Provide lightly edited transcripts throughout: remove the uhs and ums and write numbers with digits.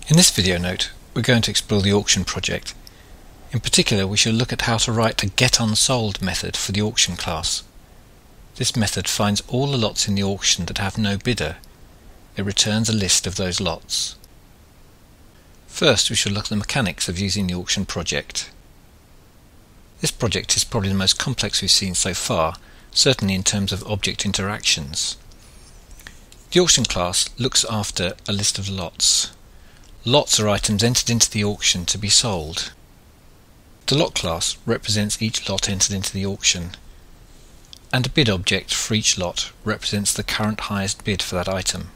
In this video note, we're going to explore the auction project. In particular, we shall look at how to write a getUnsold method for the auction class. This method finds all the lots in the auction that have no bidder. It returns a list of those lots. First, we shall look at the mechanics of using the auction project. This project is probably the most complex we've seen so far, certainly in terms of object interactions. The auction class looks after a list of lots. Lots are items entered into the auction to be sold. The lot class represents each lot entered into the auction, and a bid object for each lot represents the current highest bid for that item.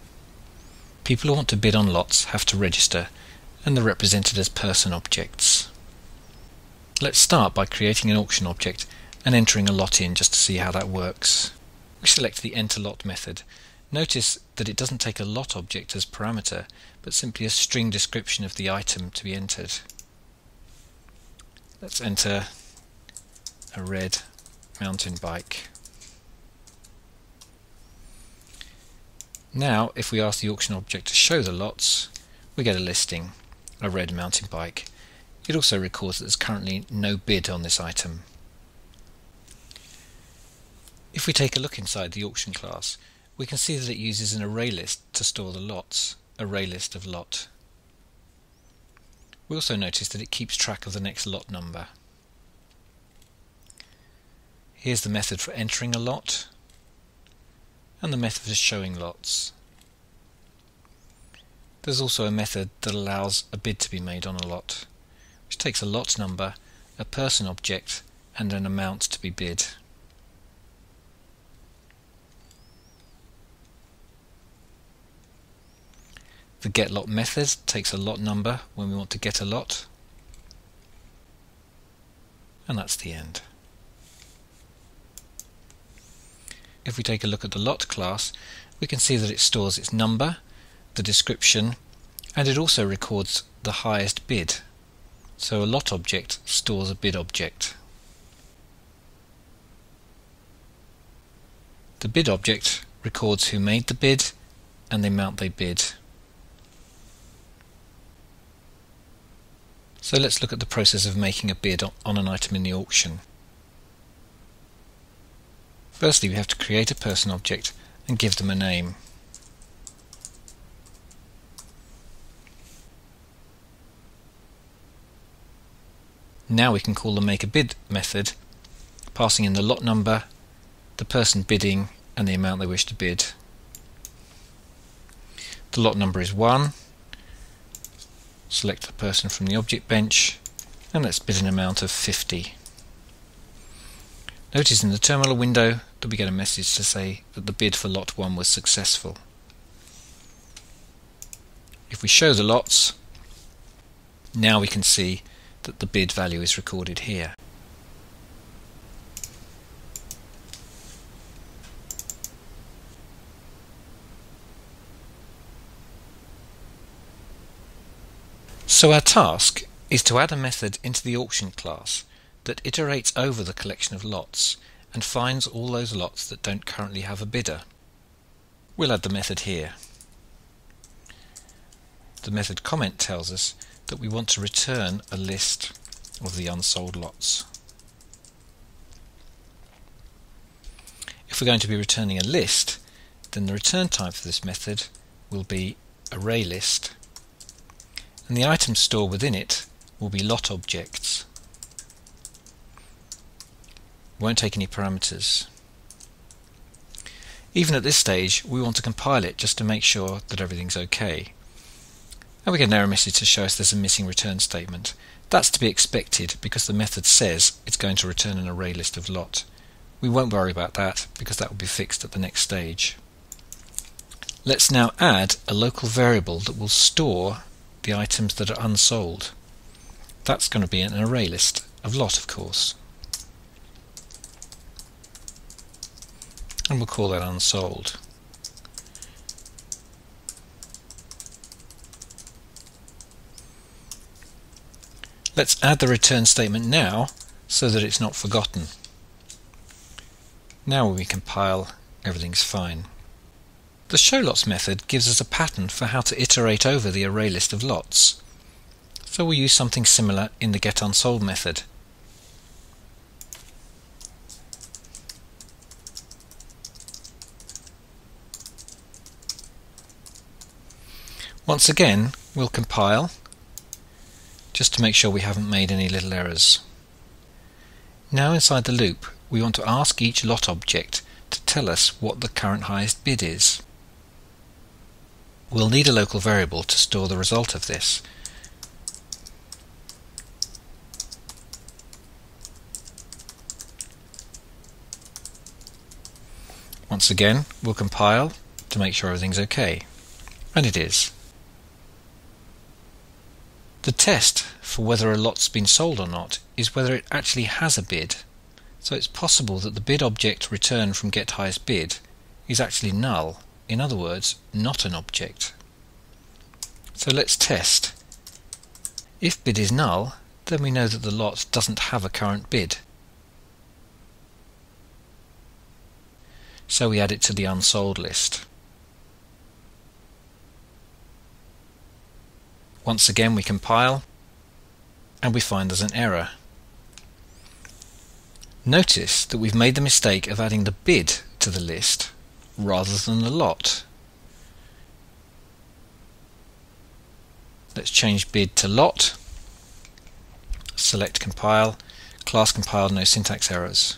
People who want to bid on lots have to register, and they're represented as person objects. Let's start by creating an auction object and entering a lot in just to see how that works. We select the enter lot method. Notice that it doesn't take a lot object as parameter, but simply a string description of the item to be entered. Let's enter a red mountain bike. Now, if we ask the auction object to show the lots, we get a listing, a red mountain bike. It also records that there's currently no bid on this item. If we take a look inside the auction class, we can see that it uses an array list to store the lots, array list of lot. We also notice that it keeps track of the next lot number. Here's the method for entering a lot and the method for showing lots. There's also a method that allows a bid to be made on a lot, which takes a lot number, a person object and an amount to be bid. The getLot method takes a lot number when we want to get a lot, and that's the end. If we take a look at the lot class, we can see that it stores its number, the description, and it also records the highest bid. So a lot object stores a bid object. The bid object records who made the bid and the amount they bid. So let's look at the process of making a bid on an item in the auction. Firstly, we have to create a person object and give them a name. Now we can call the makeABid method, passing in the lot number, the person bidding and the amount they wish to bid. The lot number is 1. Select the person from the object bench and let's bid an amount of 50. Notice in the terminal window that we get a message to say that the bid for lot 1 was successful. If we show the lots, now we can see that the bid value is recorded here. So our task is to add a method into the auction class that iterates over the collection of lots and finds all those lots that don't currently have a bidder. We'll add the method here. The method comment tells us that we want to return a list of the unsold lots. If we're going to be returning a list, then the return type for this method will be ArrayList, and the items stored within it will be lot objects. We won't take any parameters. Even at this stage, we want to compile it just to make sure that everything's okay. And we get an error message to show us there's a missing return statement. That's to be expected because the method says it's going to return an array list of lot. We won't worry about that because that will be fixed at the next stage. Let's now add a local variable that will store the items that are unsold. That's going to be an array list of lot, of course. And we'll call that unsold. Let's add the return statement now so that it's not forgotten. Now when we compile, everything's fine. The showLots method gives us a pattern for how to iterate over the array list of lots. So we'll use something similar in the getUnsold method. Once again, we'll compile just to make sure we haven't made any little errors. Now inside the loop, we want to ask each lot object to tell us what the current highest bid is. We'll need a local variable to store the result of this. Once again, we'll compile to make sure everything's okay. And it is. The test for whether a lot's been sold or not is whether it actually has a bid. So it's possible that the bid object returned from getHighestBid is actually null, in other words, not an object. So let's test. If bid is null, then we know that the lot doesn't have a current bid. So we add it to the unsold list. Once again we compile and we find there's an error. Notice that we've made the mistake of adding the bid to the list rather than the lot. Let's change bid to lot, select compile, class compiled, no syntax errors.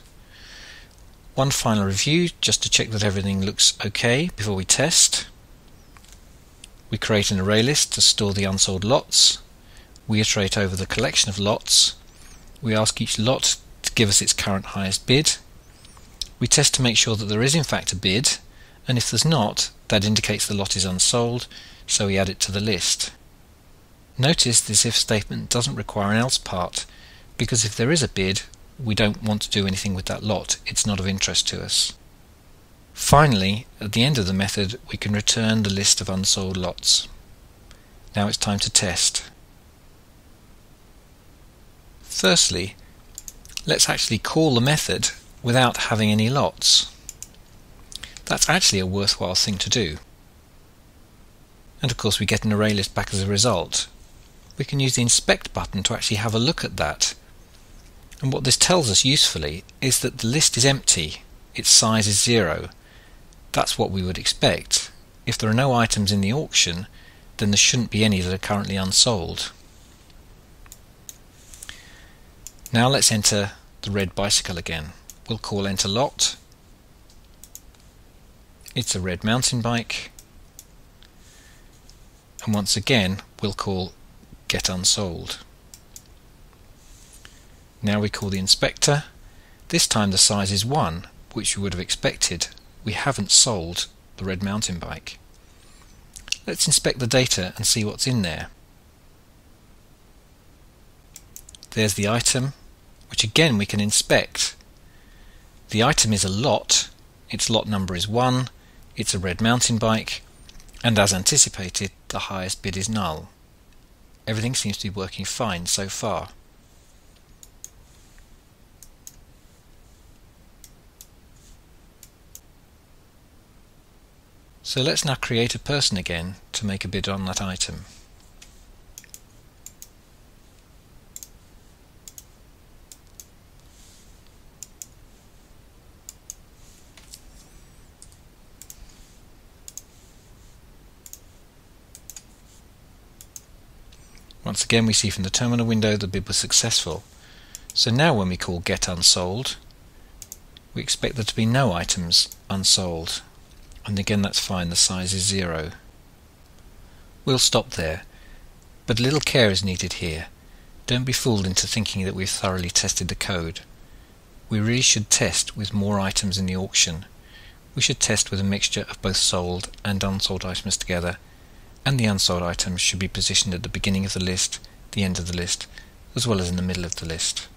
One final review just to check that everything looks okay before we test. We create an array list to store the unsold lots. We iterate over the collection of lots. We ask each lot to give us its current highest bid. We test to make sure that there is in fact a bid, and if there's not, that indicates the lot is unsold, so we add it to the list. Notice this if statement doesn't require an else part, because if there is a bid, we don't want to do anything with that lot. It's not of interest to us. Finally, at the end of the method, we can return the list of unsold lots. Now it's time to test. Firstly, let's actually call the method without having any lots. That's actually a worthwhile thing to do. And of course we get an array list back as a result. We can use the inspect button to actually have a look at that. And what this tells us usefully is that the list is empty, its size is 0. That's what we would expect. If there are no items in the auction, then there shouldn't be any that are currently unsold. Now let's enter the red bicycle again. We'll call enter lot. It's a red mountain bike. And once again, we'll call getUnsold. Now we call the inspector. This time the size is 1, which we would have expected. We haven't sold the red mountain bike. Let's inspect the data and see what's in there. There's the item, which again we can inspect. The item is a lot, its lot number is 1, it's a red mountain bike, and as anticipated, the highest bid is null. Everything seems to be working fine so far. So let's now create a person again to make a bid on that item. Once again we see from the terminal window the bid was successful. So now when we call getUnsold, we expect there to be no items unsold. And again that's fine, the size is 0. We'll stop there, but little care is needed here. Don't be fooled into thinking that we've thoroughly tested the code. We really should test with more items in the auction. We should test with a mixture of both sold and unsold items together, and the unsold items should be positioned at the beginning of the list, the end of the list, as well as in the middle of the list.